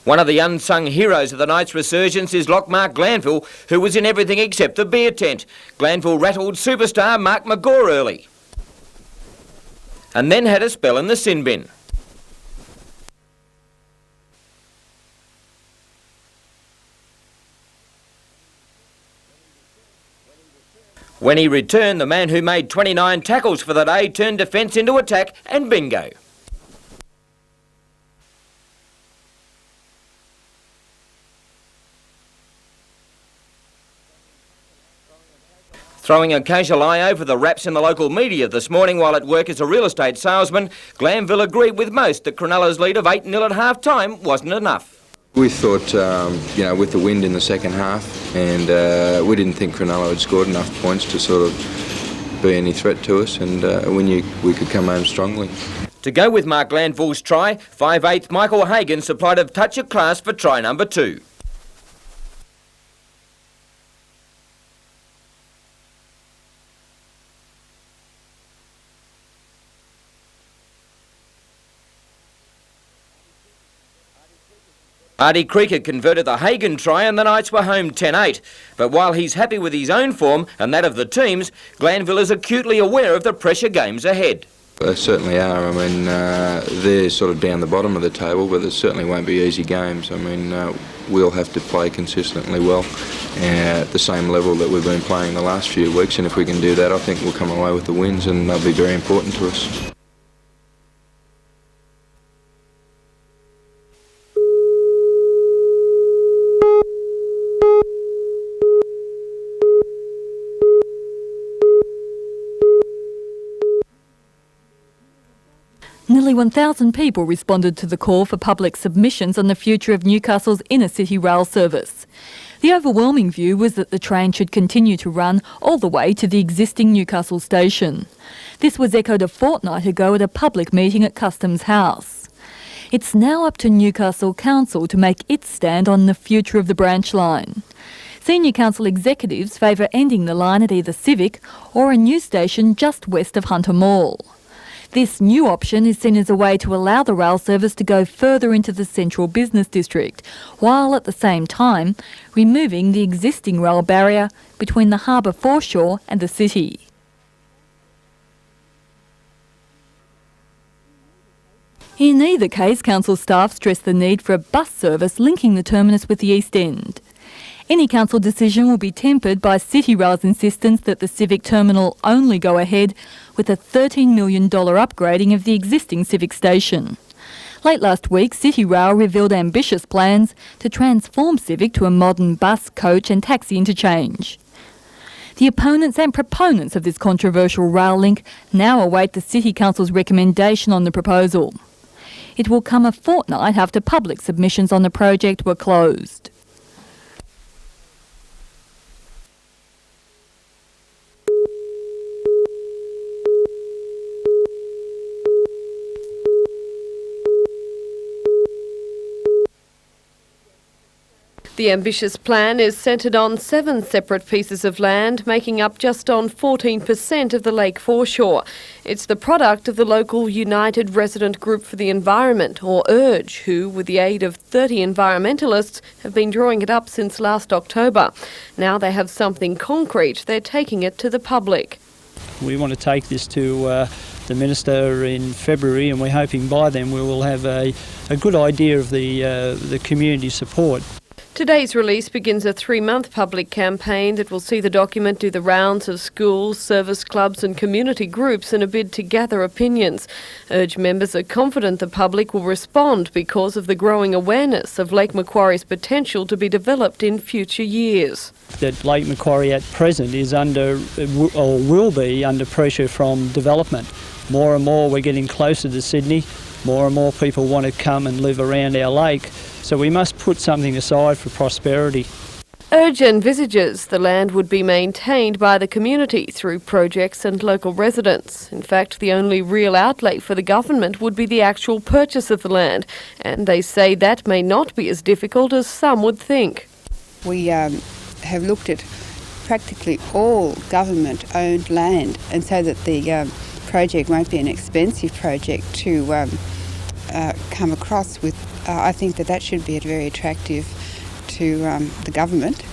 One of the unsung heroes of the night's resurgence is lockmark Glanville, who was in everything except the beer tent. Glanville rattled superstar Mark McGaw early, and then had a spell in the sin bin. When he returned, the man who made 29 tackles for the day turned defence into attack and bingo. Throwing a casual eye over the raps in the local media this morning while at work as a real estate salesman, Glanville agreed with most that Cronulla's lead of 8-0 at half-time wasn't enough. We thought, with the wind in the second half, and we didn't think Cronulla had scored enough points to sort of be any threat to us, and we knew we could come home strongly. To go with Mark Glanville's try, 5'8" Michael Hagan supplied a touch of class for try number 2. Addict had converted the Hagan try and the Knights were home 10-8. But while he's happy with his own form and that of the teams, Glanville is acutely aware of the pressure games ahead. They certainly are. I mean, they're sort of down the bottom of the table, but there certainly won't be easy games. I mean, we'll have to play consistently well at the same level that we've been playing the last few weeks, and if we can do that, I think we'll come away with the wins, and they'll be very important to us. Nearly 1,000 people responded to the call for public submissions on the future of Newcastle's inner-city rail service. The overwhelming view was that the train should continue to run all the way to the existing Newcastle station. This was echoed a fortnight ago at a public meeting at Customs House. It's now up to Newcastle Council to make its stand on the future of the branch line. Senior council executives favour ending the line at either Civic or a new station just west of Hunter Mall. This new option is seen as a way to allow the rail service to go further into the central business district, while at the same time removing the existing rail barrier between the harbour foreshore and the city. In either case, council staff stressed the need for a bus service linking the terminus with the East End. Any council decision will be tempered by City Rail's insistence that the Civic terminal only go ahead with a $13 million upgrading of the existing Civic station. Late last week, City Rail revealed ambitious plans to transform Civic to a modern bus, coach and taxi interchange. The opponents and proponents of this controversial rail link now await the City Council's recommendation on the proposal. It will come a fortnight after public submissions on the project were closed. The ambitious plan is centred on 7 separate pieces of land, making up just on 14% of the lake foreshore. It's the product of the local United Resident Group for the Environment, or URGE, who, with the aid of 30 environmentalists, have been drawing it up since last October. Now they have something concrete, they're taking it to the public. We want to take this to the Minister in February, and we're hoping by then we will have a good idea of the community support. Today's release begins a 3-month public campaign that will see the document do the rounds of schools, service clubs and community groups in a bid to gather opinions. URGE members are confident the public will respond because of the growing awareness of Lake Macquarie's potential to be developed in future years. That Lake Macquarie at present is under, or will be under pressure from development. More and more we're getting closer to Sydney. More and more people want to come and live around our lake. So we must put something aside for prosperity. URGE envisages the land would be maintained by the community through projects and local residents. In fact, the only real outlay for the government would be the actual purchase of the land, and they say that may not be as difficult as some would think. We have looked at practically all government-owned land, and so that the project won't be an expensive project to come across with, I think that should be very attractive to the government.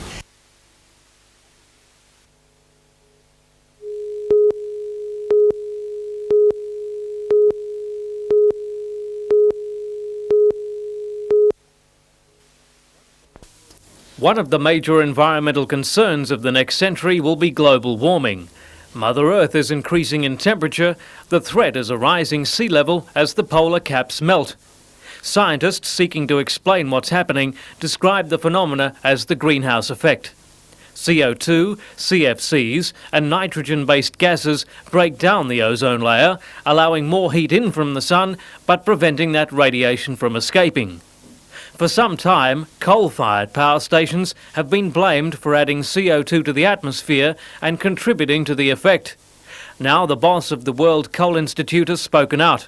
One of the major environmental concerns of the next century will be global warming. Mother Earth is increasing in temperature. The threat is a rising sea level as the polar caps melt. Scientists seeking to explain what's happening describe the phenomena as the greenhouse effect. CO2, CFCs and nitrogen-based gases break down the ozone layer, allowing more heat in from the sun but preventing that radiation from escaping. For some time, coal-fired power stations have been blamed for adding CO2 to the atmosphere and contributing to the effect. Now the boss of the World Coal Institute has spoken out.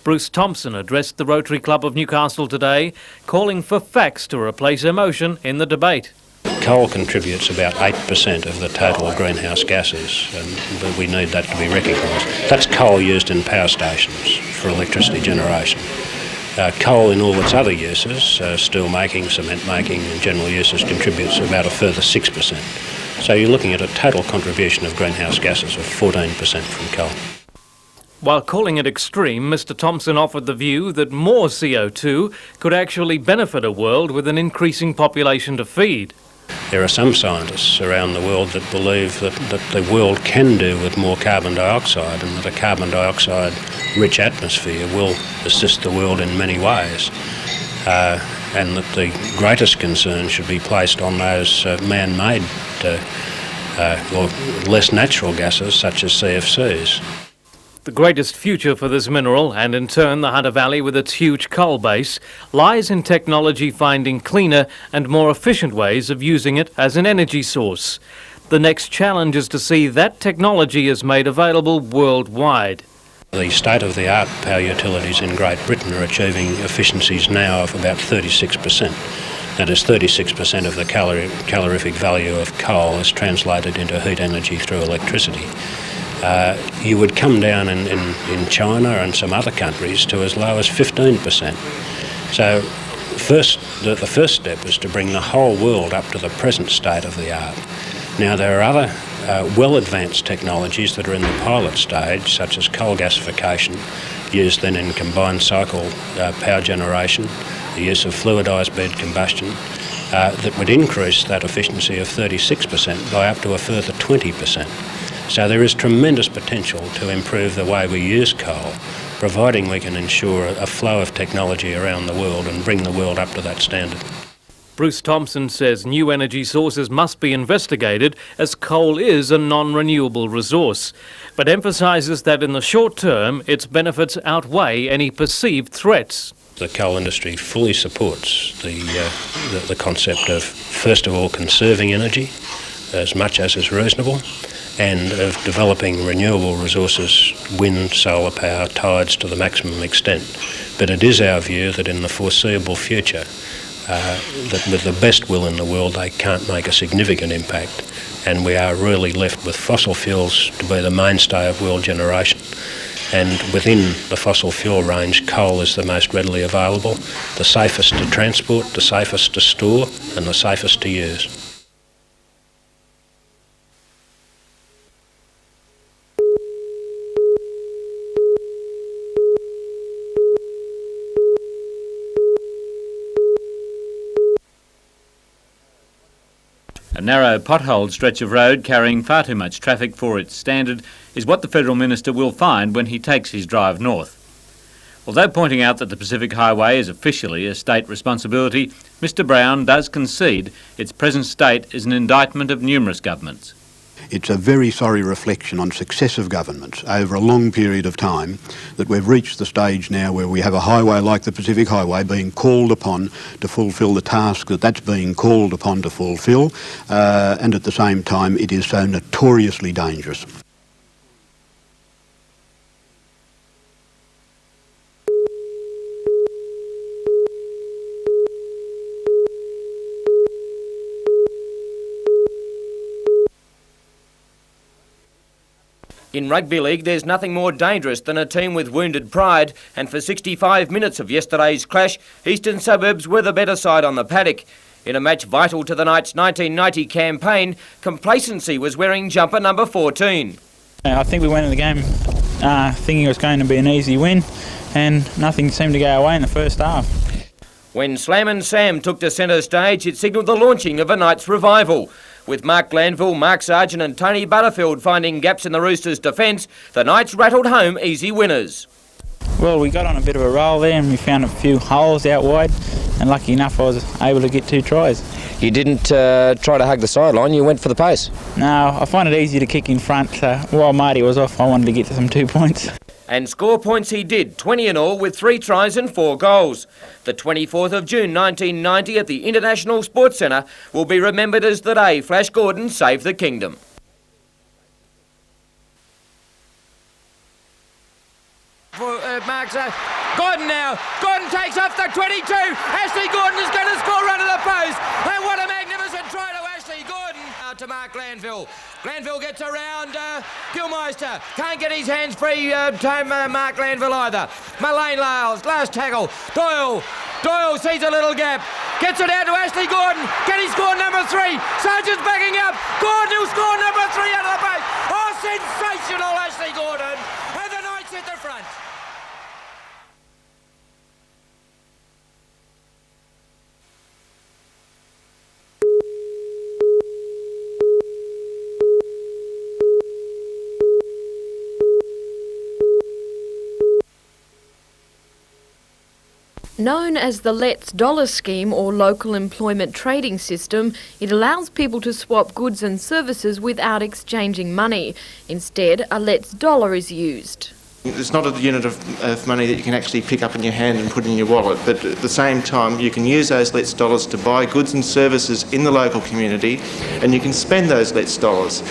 Bruce Thompson addressed the Rotary Club of Newcastle today, calling for facts to replace emotion in the debate. Coal contributes about 8% of the total greenhouse gases, and we need that to be recognised. That's coal used in power stations for electricity generation. Coal in all its other uses, steel making, cement making and general uses, contributes about a further 6%. So you're looking at a total contribution of greenhouse gases of 14% from coal. While calling it extreme, Mr Thompson offered the view that more CO2 could actually benefit a world with an increasing population to feed. There are some scientists around the world that believe that the world can do with more carbon dioxide, and that a carbon dioxide-rich atmosphere will assist the world in many ways, and that the greatest concern should be placed on those man-made or less natural gases such as CFCs. The greatest future for this mineral, and in turn the Hunter Valley with its huge coal base, lies in technology finding cleaner and more efficient ways of using it as an energy source. The next challenge is to see that technology is made available worldwide. The state-of-the-art power utilities in Great Britain are achieving efficiencies now of about 36%. That is 36% of the calorific value of coal is translated into heat energy through electricity. You would come down in China and some other countries to as low as 15%. So the first step is to bring the whole world up to the present state of the art. Now there are other well-advanced technologies that are in the pilot stage, such as coal gasification, used then in combined cycle power generation, the use of fluidised bed combustion, that would increase that efficiency of 36% by up to a further 20%. So there is tremendous potential to improve the way we use coal, providing we can ensure a flow of technology around the world and bring the world up to that standard. Bruce Thompson says new energy sources must be investigated as coal is a non-renewable resource, but emphasises that in the short term its benefits outweigh any perceived threats. The coal industry fully supports the concept of, first of all, conserving energy as much as is reasonable, and of developing renewable resources, wind, solar power, tides to the maximum extent. But it is our view that in the foreseeable future, that with the best will in the world, they can't make a significant impact, and we are really left with fossil fuels to be the mainstay of world generation. And within the fossil fuel range, coal is the most readily available, the safest to transport, the safest to store, and the safest to use. A narrow, potholed stretch of road carrying far too much traffic for its standard is what the Federal Minister will find when he takes his drive north. Although pointing out that the Pacific Highway is officially a state responsibility, Mr Brown does concede its present state is an indictment of numerous governments. It's a very sorry reflection on successive governments over a long period of time that we've reached the stage now where we have a highway like the Pacific Highway being called upon to fulfil the task that's being called upon to fulfil, and at the same time it is so notoriously dangerous. In rugby league, there's nothing more dangerous than a team with wounded pride, and for 65 minutes of yesterday's clash, Eastern Suburbs were the better side on the paddock. In a match vital to the Knights' 1990 campaign, complacency was wearing jumper number 14. I think we went in the game thinking it was going to be an easy win, and nothing seemed to go our way in the first half. When Slammin' Sam took to centre stage, it signalled the launching of a Knights revival. With Mark Glanville, Mark Sargent and Tony Butterfield finding gaps in the Roosters' defence, the Knights rattled home easy winners. Well, we got on a bit of a roll there and we found a few holes out wide, and lucky enough I was able to get 2 tries. You didn't try to hug the sideline, you went for the pace? No, I find it easy to kick in front, so while Marty was off I wanted to get to some 2 points. And score points he did, 20 in all, with 3 tries and 4 goals. The 24th of June 1990 at the International Sports Centre will be remembered as the day Flash Gordon saved the kingdom. Gordon now. Gordon takes off the 22. Ashley Gordon is going to score under the post. And what a magnificent try to Ashley Gordon. Out to Mark Glanville. Glanville gets around Gilmeister. Can't get his hands free Mark Glanville either. Mullane Lales, last tackle. Doyle sees a little gap. Gets it out to Ashley Gordon. Can he score number 3? Sargent's backing up. Gordon will score number 3 out of the post. Oh, sensational Ashley Gordon. And the Knights at the front. Known as the Let's Dollar scheme or local employment trading system, it allows people to swap goods and services without exchanging money. Instead, a Let's Dollar is used. It's not a unit of money that you can actually pick up in your hand and put in your wallet, but at the same time you can use those Let's Dollars to buy goods and services in the local community, and you can spend those Let's Dollars.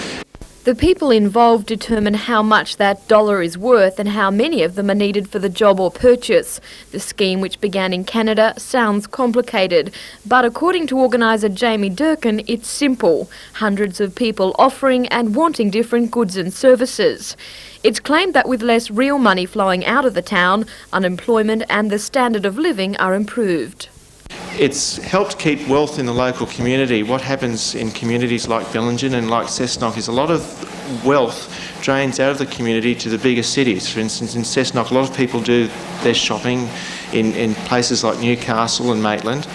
The people involved determine how much that dollar is worth and how many of them are needed for the job or purchase. The scheme, which began in Canada, sounds complicated, but according to organiser Jamie Durkin, it's simple. Hundreds of people offering and wanting different goods and services. It's claimed that with less real money flowing out of the town, unemployment and the standard of living are improved. It's helped keep wealth in the local community. What happens in communities like Billingen and like Cessnock is a lot of wealth drains out of the community to the bigger cities. For instance, in Cessnock, a lot of people do their shopping in places like Newcastle and Maitland.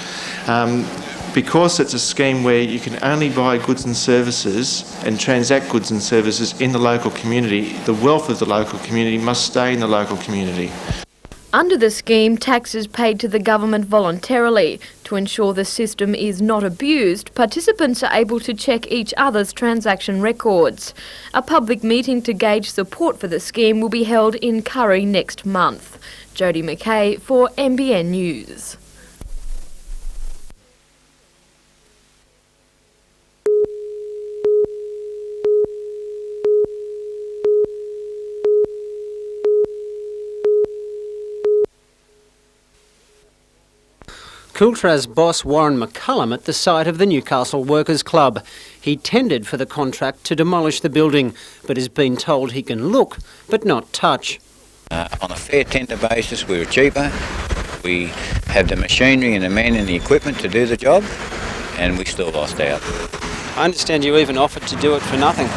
Because it's a scheme where you can only buy goods and services and transact goods and services in the local community, the wealth of the local community must stay in the local community. Under the scheme, tax is paid to the government voluntarily. To ensure the system is not abused, participants are able to check each other's transaction records. A public meeting to gauge support for the scheme will be held in Kurri next month. Jodie McKay for NBN News. Cooltraz boss Warren McCullum at the site of the Newcastle Workers' Club. He tendered for the contract to demolish the building, but has been told he can look but not touch. On a fair tender basis, we were cheaper. We had the machinery and the men and the equipment to do the job, and we still lost out. I understand you even offered to do it for nothing.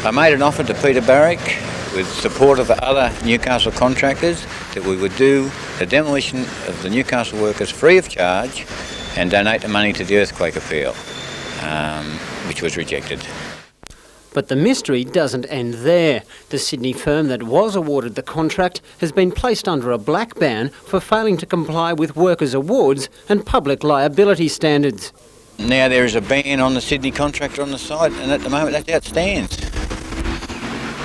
I made an offer to Peter Barrick, with support of the other Newcastle contractors, that we would do the demolition of the Newcastle workers free of charge and donate the money to the earthquake appeal, which was rejected. But the mystery doesn't end there. The Sydney firm that was awarded the contract has been placed under a black ban for failing to comply with workers' awards and public liability standards. Now there is a ban on the Sydney contractor on the site, and at the moment that outstands.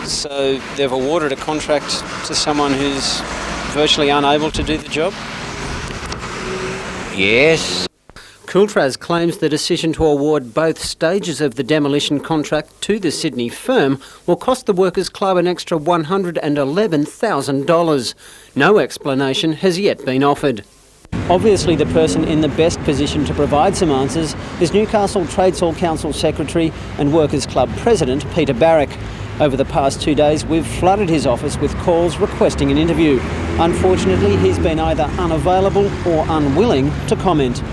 So they've awarded a contract to someone who's virtually unable to do the job? Yes. Cooltraz claims the decision to award both stages of the demolition contract to the Sydney firm will cost the Workers' Club an extra $111,000. No explanation has yet been offered. Obviously the person in the best position to provide some answers is Newcastle Trades Hall Council Secretary and Workers' Club President Peter Barrick. Over the past 2 days, we've flooded his office with calls requesting an interview. Unfortunately, he's been either unavailable or unwilling to comment.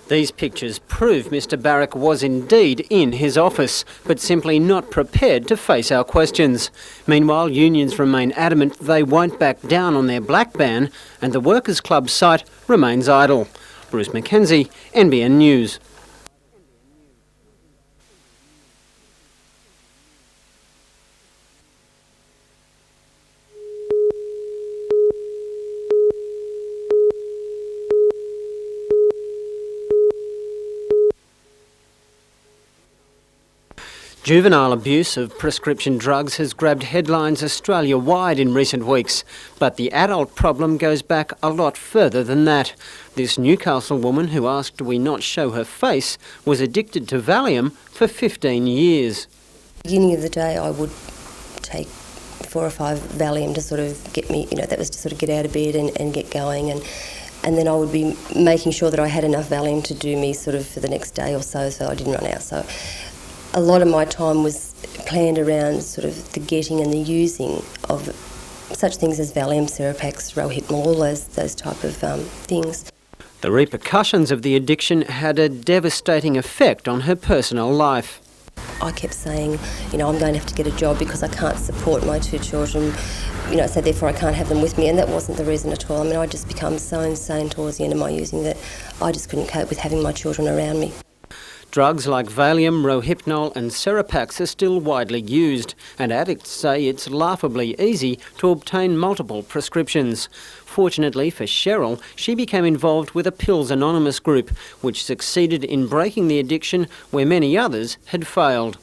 These pictures prove Mr Barrack was indeed in his office, but simply not prepared to face our questions. Meanwhile, unions remain adamant they won't back down on their black ban, and the Workers' Club site remains idle. Bruce McKenzie, NBN News. Juvenile abuse of prescription drugs has grabbed headlines Australia-wide in recent weeks, but the adult problem goes back a lot further than that. This Newcastle woman who asked we not show her face was addicted to Valium for 15 years. At the beginning of the day I would take 4 or 5 Valium to sort of get me, that was to sort of get out of bed and get going, and then I would be making sure that I had enough Valium to do me sort of for the next day or so I didn't run out. So a lot of my time was planned around sort of the getting and the using of such things as Valium, Seropax, Rohypnol, all those type of things. The repercussions of the addiction had a devastating effect on her personal life. I kept saying, I'm going to have to get a job because I can't support my 2 children, so therefore I can't have them with me, and that wasn't the reason at all. I mean, I'd just become so insane towards the end of my using that I just couldn't cope with having my children around me. Drugs like Valium, Rohypnol and Seropax are still widely used, and addicts say it's laughably easy to obtain multiple prescriptions. Fortunately for Cheryl, she became involved with a Pills Anonymous group, which succeeded in breaking the addiction where many others had failed.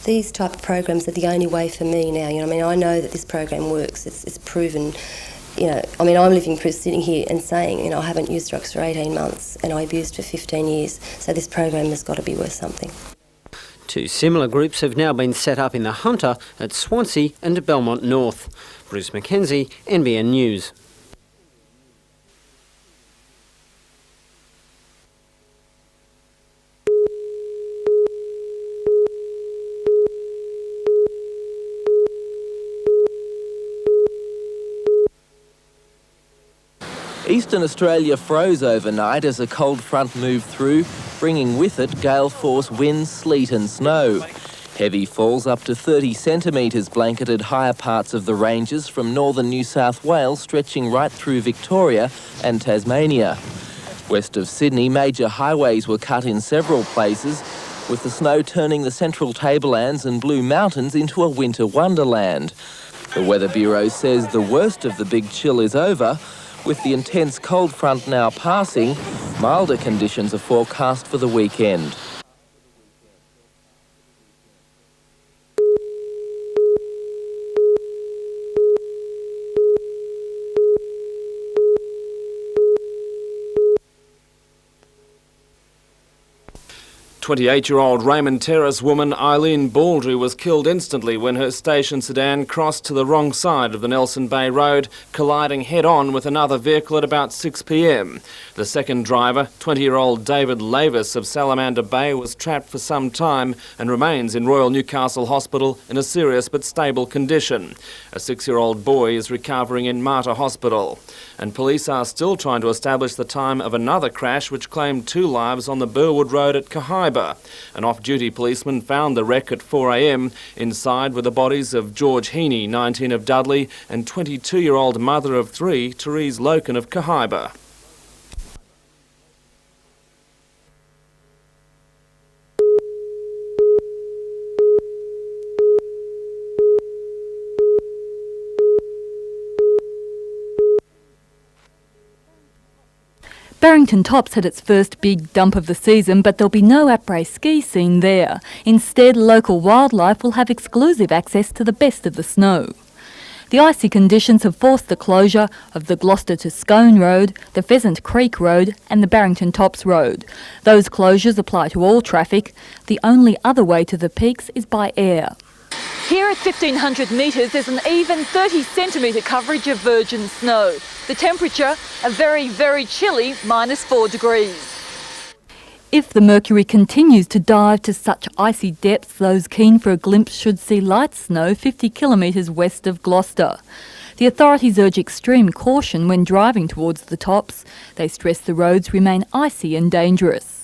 These type of programs are the only way for me now. I know that this program works. It's proven. I'm living proof sitting here and saying, I haven't used drugs for 18 months and I abused for 15 years, so this program has got to be worth something. 2 similar groups have now been set up in the Hunter at Swansea and Belmont North. Bruce McKenzie, NBN News. Eastern Australia froze overnight as a cold front moved through, bringing with it gale-force winds, sleet and snow. Heavy falls up to 30 centimetres blanketed higher parts of the ranges from northern New South Wales stretching right through Victoria and Tasmania. West of Sydney, major highways were cut in several places, with the snow turning the central tablelands and Blue Mountains into a winter wonderland. The Weather Bureau says the worst of the big chill is over. With the intense cold front now passing, milder conditions are forecast for the weekend. "28-year-old Raymond Terrace woman Eileen Baldry was killed instantly when her station sedan crossed to the wrong side of the Nelson Bay Road, colliding head-on with another vehicle at about 6 p.m. The second driver, 20-year-old David Lavis of Salamander Bay, was trapped for some time and remains in Royal Newcastle Hospital in a serious but stable condition. A 6-year-old boy is recovering in Mater Hospital. And police are still trying to establish the time of another crash which claimed 2 lives on the Burwood Road at Kahibah. An off-duty policeman found the wreck at 4 a.m. Inside were the bodies of George Heaney, 19 of Dudley, and 22-year-old mother of 3, Therese Loken of Kahibah. Barrington Tops had its first big dump of the season, but there'll be no après-ski scene there. Instead, local wildlife will have exclusive access to the best of the snow. The icy conditions have forced the closure of the Gloucester to Scone Road, the Pheasant Creek Road and the Barrington Tops Road. Those closures apply to all traffic. The only other way to the peaks is by air. Here at 1,500 metres, there's an even 30 centimetre coverage of virgin snow. The temperature, a very, very chilly -4 degrees. If the mercury continues to dive to such icy depths, those keen for a glimpse should see light snow 50 kilometres west of Gloucester. The authorities urge extreme caution when driving towards the tops. They stress the roads remain icy and dangerous.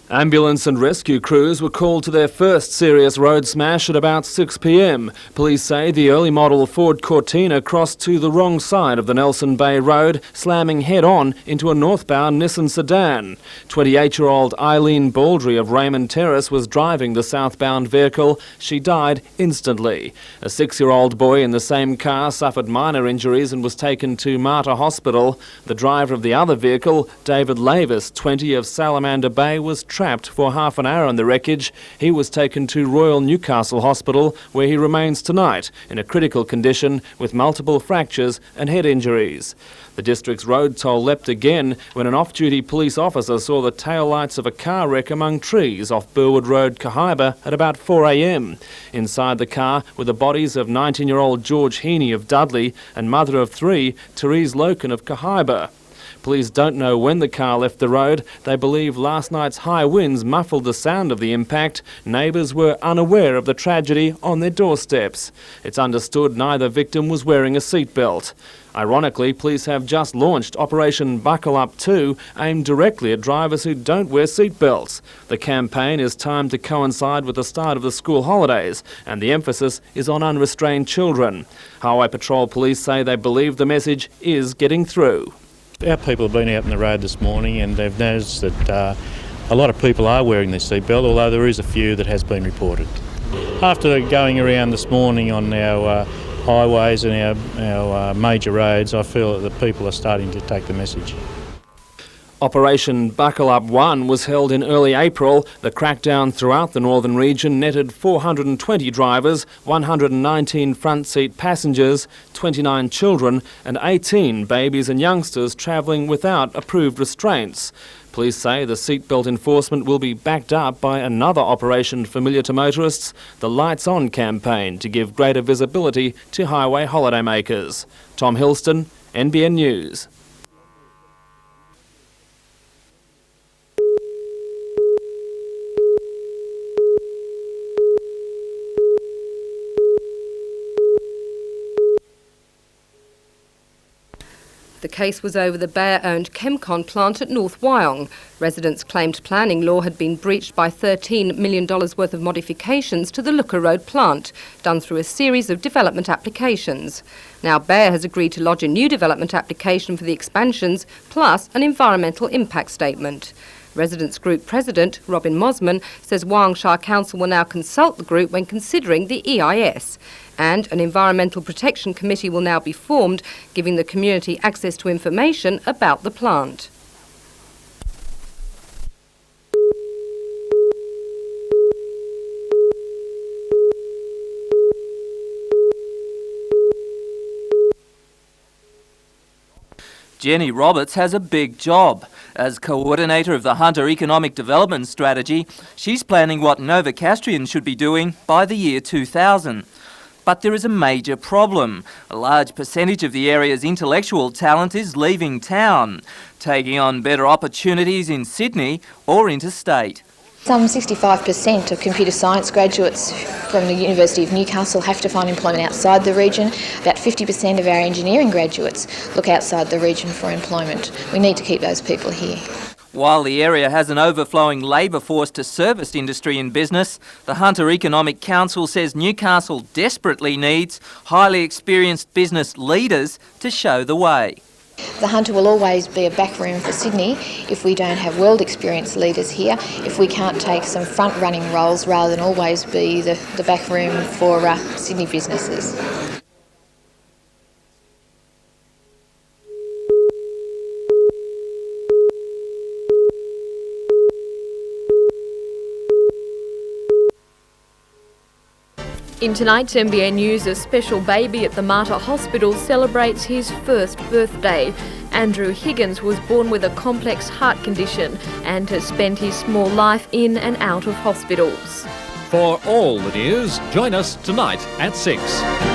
Ambulance and rescue crews were called to their first serious road smash at about 6 p.m. Police say the early model Ford Cortina crossed to the wrong side of the Nelson Bay Road, slamming head-on into a northbound Nissan sedan. 28-year-old Eileen Baldry of Raymond Terrace was driving the southbound vehicle. She died instantly. A 6-year-old boy in the same car suffered minor injuries and was taken to Mater Hospital. The driver of the other vehicle, David Lavis, 20, of Salamander Bay, was trapped for half an hour on the wreckage. He was taken to Royal Newcastle Hospital, where he remains tonight in a critical condition with multiple fractures and head injuries. The district's road toll leapt again when an off-duty police officer saw the taillights of a car wreck among trees off Burwood Road, Kahibah, at about 4 a.m. Inside the car were the bodies of 19-year-old George Heaney of Dudley and mother of 3, Therese Loken of Kahibah. Police don't know when the car left the road. They believe last night's high winds muffled the sound of the impact. Neighbours were unaware of the tragedy on their doorsteps. It's understood neither victim was wearing a seatbelt. Ironically, police have just launched Operation Buckle Up 2, aimed directly at drivers who don't wear seatbelts. The campaign is timed to coincide with the start of the school holidays, and the emphasis is on unrestrained children. Highway Patrol police say they believe the message is getting through. Our people have been out on the road this morning and they've noticed that a lot of people are wearing their seatbelt, although there is a few that has been reported. After going around this morning on our highways and our major roads, I feel that the people are starting to take the message. Operation Buckle Up 1 was held in early April. The crackdown throughout the northern region netted 420 drivers, 119 front seat passengers, 29 children and 18 babies and youngsters travelling without approved restraints. Police say the seatbelt enforcement will be backed up by another operation familiar to motorists, the Lights On campaign, to give greater visibility to highway holidaymakers. Tom Hilston, NBN News. The case was over the Bayer-owned Chemcon plant at North Wyong. Residents claimed planning law had been breached by $13 million worth of modifications to the Looker Road plant, done through a series of development applications. Now Bayer has agreed to lodge a new development application for the expansions, plus an environmental impact statement. Residents Group President Robin Mosman says Wyong Shire Council will now consult the group when considering the EIS. And an Environmental Protection Committee will now be formed, giving the community access to information about the plant. Jenny Roberts has a big job. As coordinator of the Hunter Economic Development Strategy, she's planning what Novocastrians should be doing by the year 2000. But there is a major problem. A large percentage of the area's intellectual talent is leaving town, taking on better opportunities in Sydney or interstate. Some 65% of computer science graduates from the University of Newcastle have to find employment outside the region. About 50% of our engineering graduates look outside the region for employment. We need to keep those people here. While the area has an overflowing labour force to service industry and business, the Hunter Economic Council says Newcastle desperately needs highly experienced business leaders to show the way. The Hunter will always be a backroom for Sydney if we don't have world experienced leaders here, if we can't take some front running roles rather than always be the backroom for Sydney businesses. In tonight's NBN News, a special baby at the Mater Hospital celebrates his first birthday, Andrew Higgins was born with a complex heart condition and has spent his small life in and out of hospitals. For all the news, join us tonight at 6.